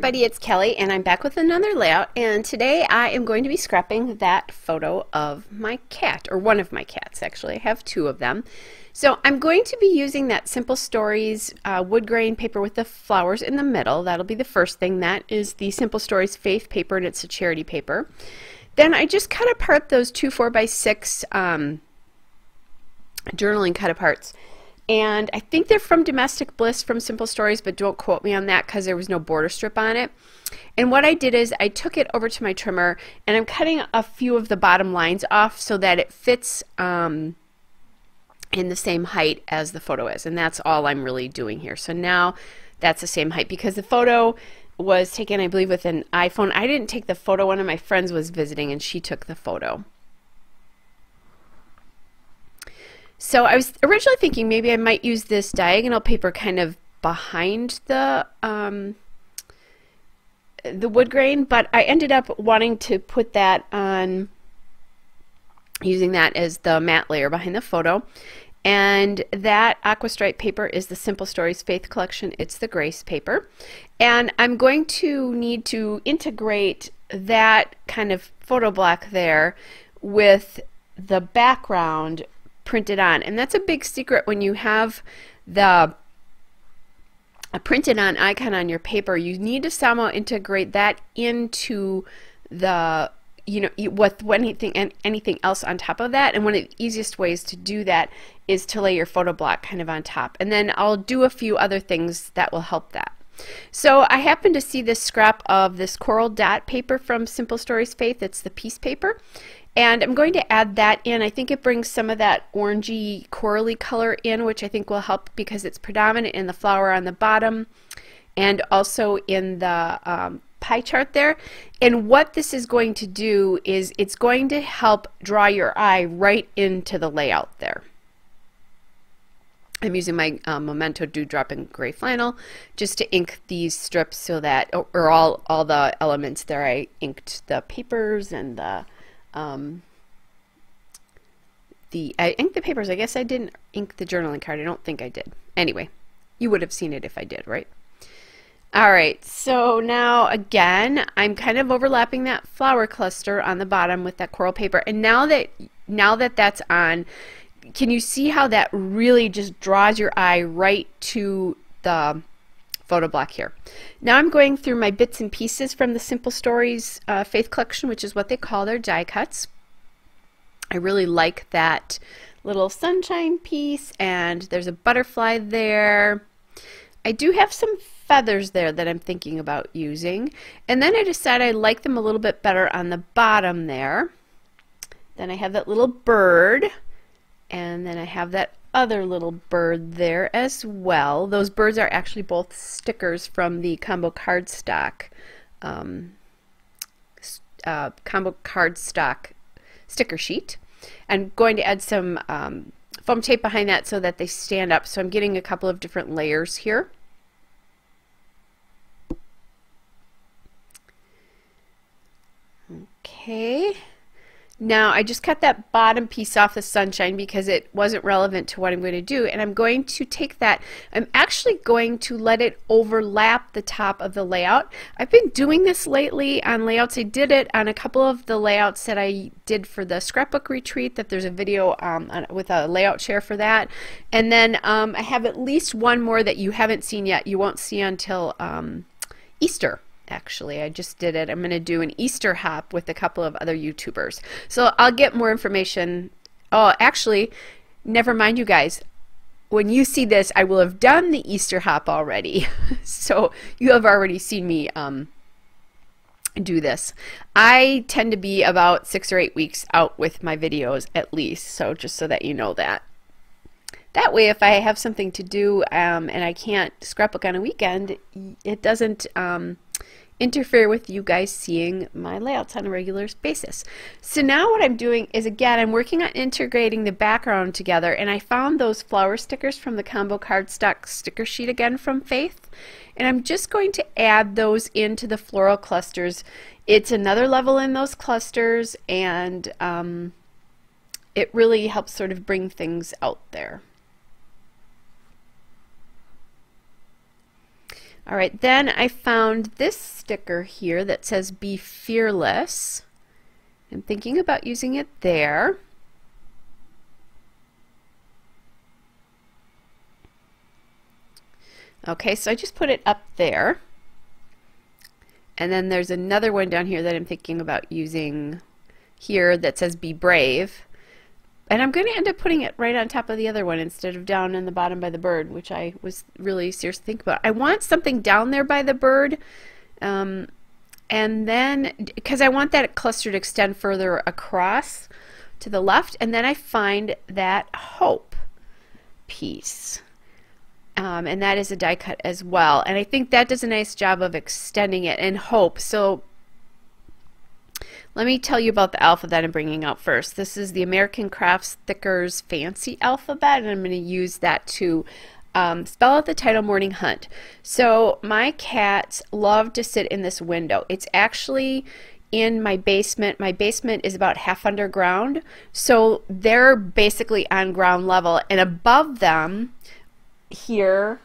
everybody, it's Kelly and I'm back with another layout, and today I am going to be scrapping that photo of my cat, or one of my cats actually. I have two of them. So I'm going to be using that Simple Stories wood grain paper with the flowers in the middle. That'll be the first thing. That is the Simple Stories Faith paper, and it's a charity paper. Then I just cut apart those two 4x6 journaling cut aparts. And I think they're from Domestic Bliss from Simple Stories, but don't quote me on that because there was no border strip on it. And what I did is I took it over to my trimmer and I'm cutting a few of the bottom lines off so that it fits in the same height as the photo is. And that's all I'm really doing here. So now that's the same height because the photo was taken, I believe, with an iPhone. I didn't take the photo. One of my friends was visiting and she took the photo. So I was originally thinking maybe I might use this diagonal paper kind of behind the wood grain, but I ended up wanting to put that on, using that as the matte layer behind the photo. And that aqua stripe paper is the Simple Stories Faith Collection. It's the Grace paper. And I'm going to need to integrate that kind of photo block there with the background printed on, and that's a big secret when you have a printed on icon on your paper. You need to somehow integrate that into the, with anything else on top of that. And one of the easiest ways to do that is to lay your photo block kind of on top, and then I'll do a few other things that will help that. So I happened to see this scrap of this coral dot paper from Simple Stories Faith. It's the piece paper. And I'm going to add that in. I think it brings some of that orangey corally color in, which I think will help because it's predominant in the flower on the bottom and also in the pie chart there. And what this is going to do is it's going to help draw your eye right into the layout there. I'm using my Memento Dewdrop in gray flannel just to ink these strips so that, or all the elements there. I inked the papers and the I inked the papers. I guess I didn't ink the journaling card. I don't think I did. Anyway, you would have seen it if I did, right? Alright, so now again, I'm kind of overlapping that flower cluster on the bottom with that coral paper. And now that that's on, can you see how that really just draws your eye right to the photo block here? Now I'm going through my bits and pieces from the Simple Stories Faith Collection, which is what they call their die cuts. I really like that little sunshine piece, and there's a butterfly there. I do have some feathers there that I'm thinking about using, and then I decided I like them a little bit better on the bottom there. Then I have that little bird, and then I have that other little bird there as well. Those birds are actually both stickers from the combo cardstock sticker sheet. I'm going to add some foam tape behind that so that they stand up. So I'm getting a couple of different layers here. Okay. Now I just cut that bottom piece off the sunshine because it wasn't relevant to what I'm going to do, and I'm going to take that, I'm actually going to let it overlap the top of the layout. I've been doing this lately on layouts. I did it on a couple of the layouts that I did for the scrapbook retreat, that there's a video with a layout share for that. And then I have at least one more that you haven't seen yet. You won't see until Easter. Actually, I just did it. I'm going to do an Easter hop with a couple of other YouTubers. So I'll get more information. Oh, actually, never mind, you guys. When you see this, I will have done the Easter hop already. So you have already seen me do this. I tend to be about 6 or 8 weeks out with my videos at least. So just so that you know that. That way, if I have something to do and I can't scrapbook on a weekend, it doesn't interfere with you guys seeing my layouts on a regular basis. So now what I'm doing is, again, I'm working on integrating the background together, and I found those flower stickers from the combo cardstock sticker sheet again from Faith, and I'm just going to add those into the floral clusters. It's another level in those clusters, and it really helps sort of bring things out there. All right, then I found this sticker here that says "Be Fearless." I'm thinking about using it there. Okay, so I just put it up there. And then there's another one down here that I'm thinking about using here that says "Be Brave." And I'm going to end up putting it right on top of the other one instead of down in the bottom by the bird, which I was really seriously thinking about. I want something down there by the bird, and then, because I want that cluster to extend further across to the left, and then I find that hope piece. And that is a die cut as well. And I think that does a nice job of extending it, and hope. So let me tell you about the alphabet that I'm bringing out first. This is the American Crafts Thickers Fancy Alphabet, and I'm going to use that to spell out the title Morning Hunt. So my cats love to sit in this window. It's actually in my basement. My basement is about half underground, so they're basically on ground level, and above them here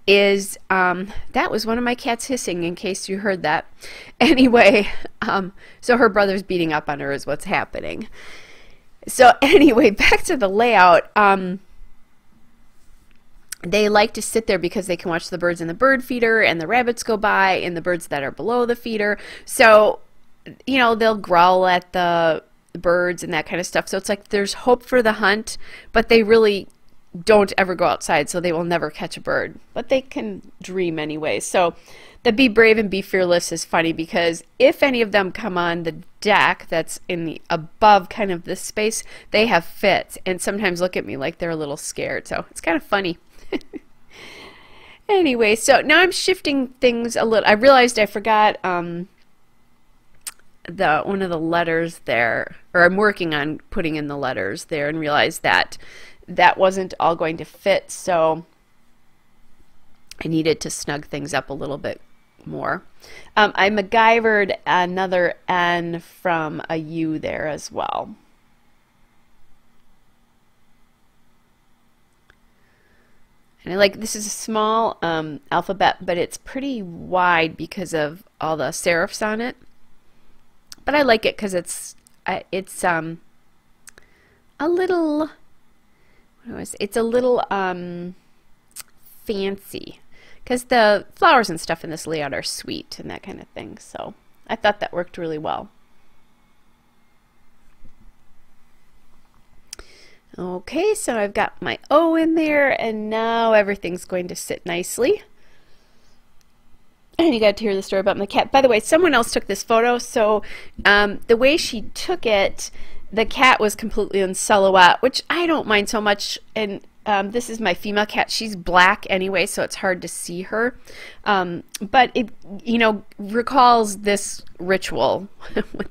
is that was one of my cats hissing, in case you heard that. Anyway, so her brother's beating up on her is what's happening. So anyway, back to the layout. They like to sit there because they can watch the birds in the bird feeder, and the rabbits go by, and the birds that are below the feeder. So, you know, they'll growl at the birds and that kind of stuff. So it's like there's hope for the hunt, but they really don't ever go outside, so they will never catch a bird, but they can dream anyway. So the "Be Brave" and "Be Fearless" is funny because if any of them come on the deck that's in the above kind of this space, they have fits and sometimes look at me like they're a little scared. So it's kind of funny. Anyway, so now I'm shifting things a little. I realized I forgot one of the letters there, or I'm working on putting in the letters there, and realized that that wasn't all going to fit, so I needed to snug things up a little bit more. I MacGyvered another N from a U there as well. And I like, this is a small alphabet, but it's pretty wide because of all the serifs on it. But I like it because it's a little, it's a little fancy, because the flowers and stuff in this layout are sweet and that kind of thing. So I thought that worked really well. Okay, so I've got my O in there, and now everything's going to sit nicely. And you got to hear the story about my cat. By the way, someone else took this photo, so the way she took it, the cat was completely in silhouette, which I don't mind so much. And this is my female cat. She's black anyway, so it's hard to see her. But it, you know, recalls this ritual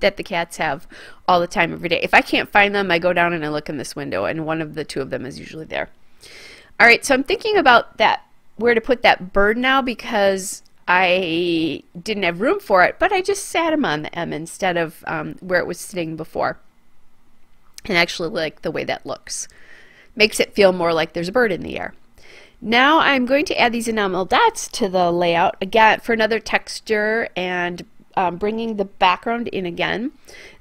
that the cats have all the time, every day. If I can't find them, I go down and I look in this window, and one of the two of them is usually there. All right, so I'm thinking about that, where to put that bird now, because I didn't have room for it, but I just sat him on the M instead of where it was sitting before. And actually like the way that looks. Makes it feel more like there's a bird in the air. Now I'm going to add these enamel dots to the layout again for another texture, and bringing the background in again.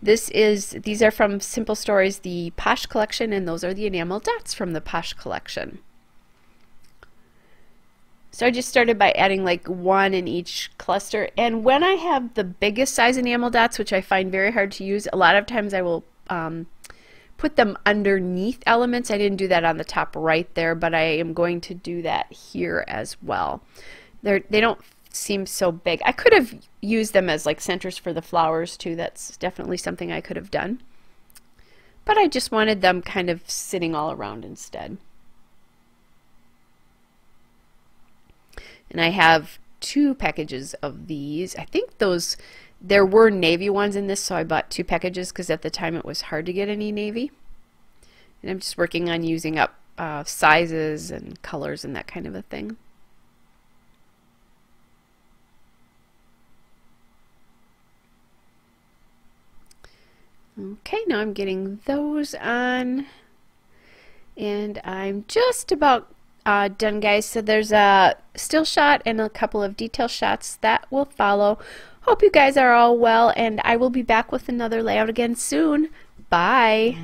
These are from Simple Stories, the Posh collection, and those are the enamel dots from the Posh collection. So I just started by adding like one in each cluster, and when I have the biggest size enamel dots, which I find very hard to use, a lot of times I will put them underneath elements. I didn't do that on the top right there, but I am going to do that here as well. They don't seem so big. I could have used them as like centers for the flowers too. That's definitely something I could have done. But I just wanted them kind of sitting all around instead. And I have 2 packages of these. I think there were navy ones in this, so I bought 2 packages because at the time it was hard to get any navy. And I'm just working on using up sizes and colors and that kind of a thing. Okay, now I'm getting those on, and I'm just about done, guys. So there's a still shot and a couple of detail shots that will follow. Hope you guys are all well, and I will be back with another layout again soon. Bye.